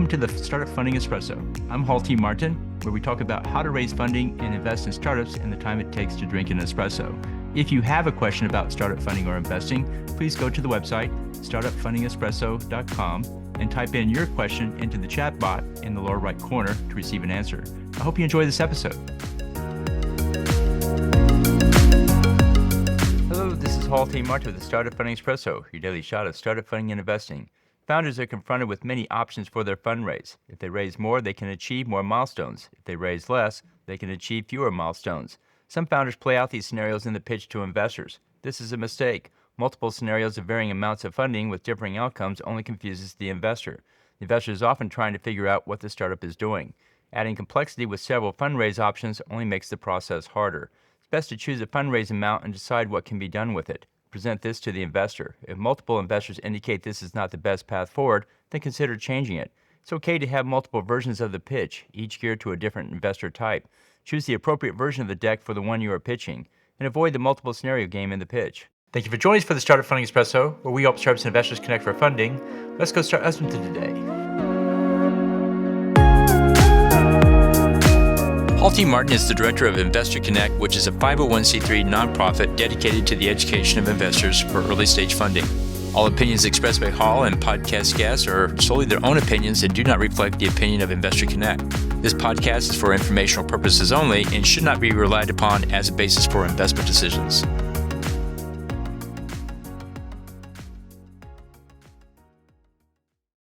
Welcome to the Startup Funding Espresso. I'm Hall T. Martin, where we talk about how to raise funding and invest in startups and the time it takes to drink an espresso. If you have a question about startup funding or investing, please go to the website, startupfundingespresso.com, and type in your question into the chat bot in the lower right corner to receive an answer. I hope you enjoy this episode. Hello, this is Hall T. Martin with the Startup Funding Espresso, your daily shot of startup funding and investing. Founders are confronted with many options for their fundraise. If they raise more, they can achieve more milestones. If they raise less, they can achieve fewer milestones. Some founders play out these scenarios in the pitch to investors. This is a mistake. Multiple scenarios of varying amounts of funding with differing outcomes only confuses the investor. The investor is often trying to figure out what the startup is doing. Adding complexity with several fundraise options only makes the process harder. It's best to choose a fundraise amount and decide what can be done with it. Present this to the investor. If multiple investors indicate this is not the best path forward, then consider changing it. It's okay to have multiple versions of the pitch, each geared to a different investor type. Choose the appropriate version of the deck for the one you are pitching, and avoid the multiple scenario game in the pitch. Thank you for joining us for the Startup Funding Espresso, where we help startups and investors connect for funding. Let's go start listening to today. Hall T. Martin is the director of Investor Connect, which is a 501c3 nonprofit dedicated to the education of investors for early stage funding. All opinions expressed by Hall and podcast guests are solely their own opinions and do not reflect the opinion of Investor Connect. This podcast is for informational purposes only and should not be relied upon as a basis for investment decisions.